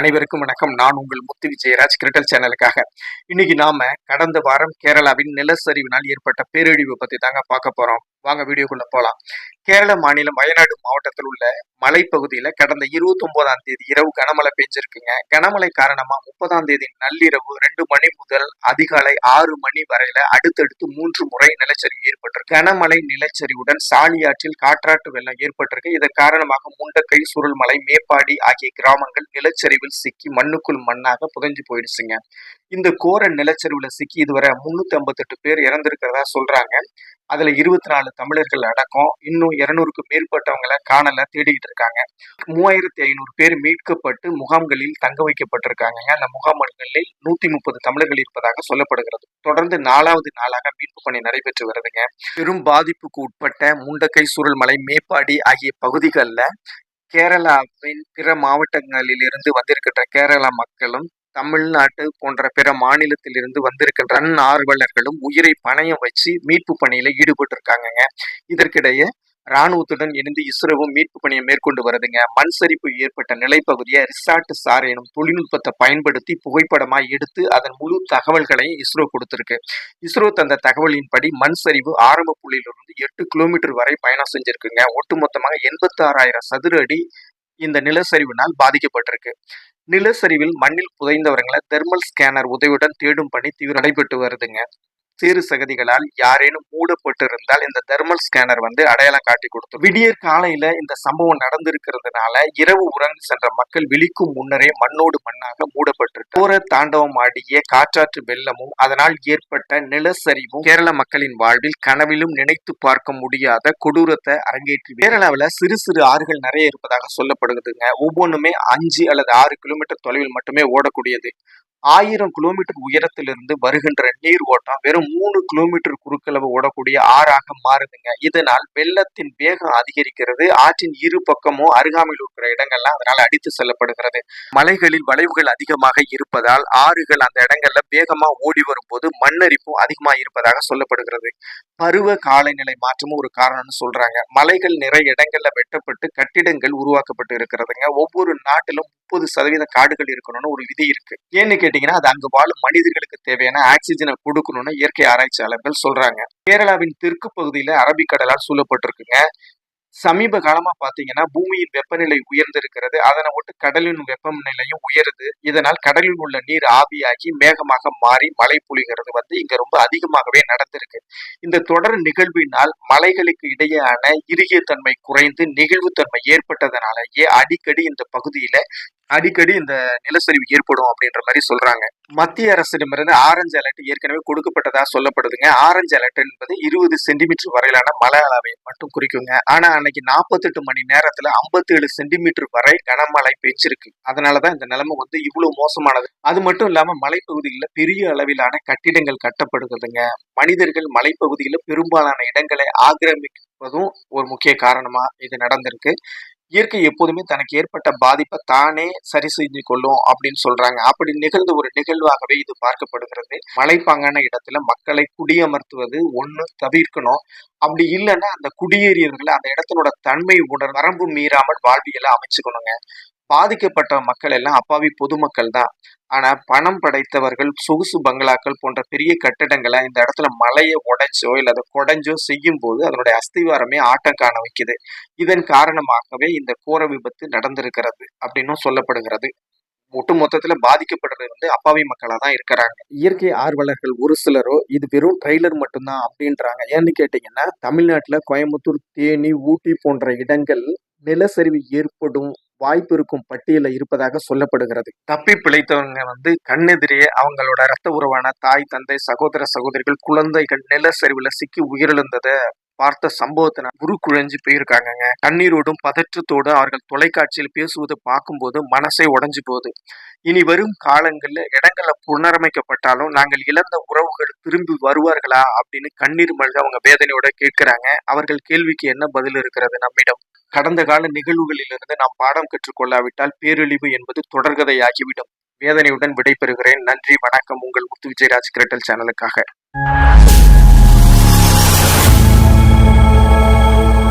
அனைவருக்கும் வணக்கம். நான் உங்கள் முத்து விஜயராஜ் கிரிட்டல் சேனலுக்காக. இன்னைக்கு நாம கடந்த வாரம் கேரளாவின் நிலச்சரிவினால் ஏற்பட்ட பேரழிவு பத்தி தாங்க பார்க்க போறோம். வாங்க வீடியோக்குள்ள போலாம். கேரள மாநிலம் வயநாடு மாவட்டத்தில் உள்ள மலைப்பகுதியில கடந்த 29ஆம் தேதி இரவு கனமழை பெஞ்சிருக்குங்க. கனமழை காரணமா 30ஆம் தேதி நள்ளிரவு 2 மணி முதல் அதிகாலை 6 மணி வரையில அடுத்தடுத்து 3 முறை நிலச்சரிவு ஏற்பட்டிருக்கு. கனமழை நிலச்சரிவுடன் சாலியாற்றில் காற்றாட்டு வெள்ளம் ஏற்பட்டிருக்கு. இதன் காரணமாக முண்டக்கை, சுருள்மலை, மேப்பாடி ஆகிய கிராமங்கள் நிலச்சரிவில் சிக்கி மண்ணுக்குள் மண்ணாக புதைஞ்சு போயிடுச்சுங்க. இந்த கோர நிலச்சரிவுல சிக்கி இதுவரை 358 பேர் இறந்திருக்கிறதா சொல்றாங்க. அதுல 24 தமிழர்கள் அடக்கம். இன்னும் 200க்கும் மேற்பட்டவங்களை காணல தேடிக்கிட்டு இருக்காங்க. 3500 பேர் மீட்கப்பட்டு முகாம்களில் தங்க வைக்கப்பட்டிருக்காங்க. அந்த முகாம்களில் 130 தமிழர்கள் இருப்பதாக சொல்லப்படுகிறது. தொடர்ந்து 4வது நாளாக மீட்பு பணி நடைபெற்று வருதுங்க. பெரும் பாதிப்புக்கு உட்பட்ட முண்டக்கை, சுருள்மலை, மேப்பாடி ஆகிய பகுதிகளில் கேரளாவின் பிற மாவட்டங்களில் இருந்து வந்திருக்கின்ற கேரள மக்களும் தமிழ்நாட்டு போன்ற பிற மாநிலத்தில் இருந்து வந்திருக்கின்ற ஆர்வலர்களும் உயிரை பணயம் வச்சு மீட்பு பணியில ஈடுபட்டு இருக்காங்க. இதற்கிடையே ராணுவத்துடன் இணைந்து இஸ்ரோவும் மீட்பு பணியை மேற்கொண்டு வருதுங்க. மண் சரிப்பு ஏற்பட்ட நிலைப்பகுதியை ரிசார்ட் சார் எனும் தொழில்நுட்பத்தை பயன்படுத்தி புகைப்படமா எடுத்து அதன் முழு தகவல்களையும் இஸ்ரோ கொடுத்திருக்கு. இஸ்ரோ தந்த தகவலின்படி மண் சரிவு ஆரம்ப புள்ளியிலிருந்து 8 கிலோமீட்டர் வரை பயணம் செஞ்சிருக்குங்க. ஒட்டுமொத்தமாக 86,000 சதுர அடி இந்த நிலச்சரிவினால் பாதிக்கப்பட்டிருக்கு. நிலச்சரிவில் மண்ணில் புதைந்தவர்களை தெர்மல் ஸ்கேனர் உதவியுடன் தேடும் பணி தீவிர நடைபெற்று வருதுங்க. சேறு சகதிகளால் யாரேனும் மூடப்பட்டிருந்தால் இந்த தெர்மல் ஸ்கேனர் அடையாளம் காட்டி கொடுத்து விடியற் காலையில இந்த சம்பவம் நடந்திருக்கிறதுனால இரவு உறங்கி சென்ற மக்கள் விழிக்கும் முன்னரே மண்ணோடு மண்ணாக மூடப்பட்டிருக்கு. போர தாண்டவம் ஆடிய காற்றாற்று வெள்ளமும் அதனால் ஏற்பட்ட நிலச்சரிவும் கேரள மக்களின் வாழ்வில் கனவிலும் நினைத்து பார்க்க முடியாத கொடூரத்தை அரங்கேற்றி. கேரளாவில் சிறு சிறு ஆறுகள் நிறைய இருப்பதாக சொல்லப்படுதுங்க. ஒவ்வொன்றுமே 5 அல்லது 6 கிலோமீட்டர் தொலைவில் மட்டுமே ஓடக்கூடியது. 1000 கிலோமீட்டர் உயரத்திலிருந்து வருகின்ற நீர் ஓட்டம் வெறும் 3 கிலோமீட்டர் குறுக்களவு ஓடக்கூடிய ஆறாக மாறுதுங்க. இதனால் வெள்ளத்தின் வேகம் அதிகரிக்கிறது. ஆற்றின் இரு பக்கமும் அருகாமையில் இருக்கிற இடங்கள்லாம் அதனால அடித்து செல்லப்படுகிறது. மலைகளில் வளைவுகள் அதிகமாக இருப்பதால் ஆறுகள் அந்த இடங்கள்ல வேகமா ஓடி வரும்போது மண்ணரிப்பும் அதிகமா இருப்பதாக சொல்லப்படுகிறது. பருவ காலநிலை மாற்றமும் ஒரு காரணம்னு சொல்றாங்க. மலைகள் நிறைய இடங்கள்ல வெட்டப்பட்டு கட்டிடங்கள் உருவாக்கப்பட்டு இருக்கிறதுங்க. ஒவ்வொரு நாட்டிலும் 30% காடுகள் இருக்கணும்னு ஒரு விதி இருக்கு. ஏன்னு கேட்டீங்கன்னா அது அங்கு வாழும் மனிதர்களுக்கு தேவையான ஆக்சிஜனை கொடுக்கணும்னு இயற்கை ஆராய்ச்சியாளர்கள் சொல்றாங்க. கேரளாவின் தெற்கு பகுதியில அரபிக்கடலால் சூழப்பட்டிருக்குங்க. சமீப காலமா பாத்தீங்கன்னா பூமியின் வெப்பநிலை உயர்ந்திருக்கிறது. அதனை விட்டு கடலின் வெப்பநிலையும் உயருது. இதனால் கடலில் உள்ள நீர் ஆவியாகி மேகமாக மாறி மழை பொழிகிறது இங்க ரொம்ப அதிகமாகவே நடந்திருக்கு. இந்த தொடர் நிகழ்வினால் மலைகளுக்கு இடையேயான இறுகிய தன்மை குறைந்து நெகிழ்வுத்தன்மை ஏற்பட்டதனாலேயே அடிக்கடி இந்த பகுதியில இந்த நிலச்சரிவு ஏற்படும் அப்படின்ற மாதிரி சொல்றாங்க. மத்திய அரசிடமிருந்து ஆரஞ்சு அலர்ட் ஏற்கனவே கொடுக்கப்பட்டதா சொல்லப்படுதுங்க. ஆரஞ்சு அலர்ட் என்பது 20 சென்டிமீட்டர் வரையிலான மழை அளவை மட்டும் குறிக்குங்க. ஆனா அன்னைக்கு 48 மணி நேரத்துல 57 சென்டிமீட்டர் வரை கனமழை பெஞ்சிருக்கு. அதனாலதான் இந்த நிலைமை இவ்வளவு மோசமானது. அது மட்டும் இல்லாம மலைப்பகுதிகளில் பெரிய அளவிலான கட்டிடங்கள் கட்டப்படுகிறதுங்க. மனிதர்கள் மலைப்பகுதியில பெரும்பாலான இடங்களை ஆக்கிரமிப்பதும் ஒரு முக்கிய காரணமா இது நடந்திருக்கு. இயற்கை எப்போதுமே தனக்கு ஏற்பட்ட பாதிப்பை தானே சரி செஞ்சு கொள்ளும் அப்படின்னு சொல்றாங்க. அப்படி நிகழ்ந்த ஒரு நிகழ்வாகவே இது பார்க்கப்படுகிறது. மலைப்பாங்கான இடத்துல மக்களை குடியமர்த்துவது ஒண்ணு தவிர்க்கணும். அப்படி இல்லைன்னா அந்த குடியேறியவர்களை அந்த இடத்தினோட தன்மை வரம்பு மீறாமல் வாழ்வியலை அமைச்சுக்கணுங்க. பாதிக்கப்பட்ட மக்கள் எல்லாம் அப்பாவி பொதுமக்கள் தான். ஆனா பணம் படைத்தவர்கள் சொகுசு பங்களாக்கள் போன்ற பெரிய கட்டிடங்களை இந்த இடத்துல மலையை உடைச்சோ இல்ல அதை குடைஞ்சோ செய்யும் போது அதனுடைய அஸ்திவாரமே ஆட்டம் காண வைக்குது. இதன் காரணமாகவே இந்த கோர விபத்து நடந்திருக்கிறது அப்படின்னும் சொல்லப்படுகிறது. ஒட்டு மொத்தத்துல பாதிக்கப்படுறது அப்பாவி மக்களா தான் இருக்கிறாங்க. இயற்கை ஆர்வலர்கள் ஒரு சிலரோ இது வெறும் ட்ரெய்லர் மட்டும்தான் அப்படின்றாங்க. ஏன்னு கேட்டீங்கன்னா தமிழ்நாட்டுல கோயம்புத்தூர், தேனி, ஊட்டி போன்ற இடங்கள் நிலச்சரிவு ஏற்படும் வாய்ப்பு இருக்கும் பட்டியல இருப்பதாக சொல்லப்படுகிறது. தப்பி பிழைத்தவங்க கண்ணெதிரே அவங்களோட ரத்த உறவான தாய், தந்தை, சகோதர, சகோதரிகள், குழந்தைகள் நிலச்சரிவுல சிக்கி உயிரிழந்ததை பார்த்த சம்பவத்தின குழஞ்சு போயிருக்காங்க. கண்ணீரோடும் பதற்றத்தோடு அவர்கள் தொலைக்காட்சியில் பேசுவதை பார்க்கும்போது மனசே உடைஞ்சு போகுது. இனி வரும் காலங்கள்ல இடங்கள்ல புனரமைக்கப்பட்டாலும் நாங்கள் இழந்த உறவுகள் திரும்பி வருவார்களா அப்படின்னு கண்ணீர் மல்க அவங்க வேதனையோட கேட்கிறாங்க. அவர்கள் கேள்விக்கு என்ன பதில் இருக்கிறது நம்மிடம்? கடந்த கால நிகழ்வுகளிலிருந்து நாம் பாடம் கற்றுக்கொள்ளாவிட்டால் பேரழிவு என்பது தொடர்கதையாகிவிடும். வேதனையுடன் விடைபெறுகிறேன். நன்றி, வணக்கம். உங்கள் முத்து விஜயராஜ் கிரிட்டல் சேனலுக்காக.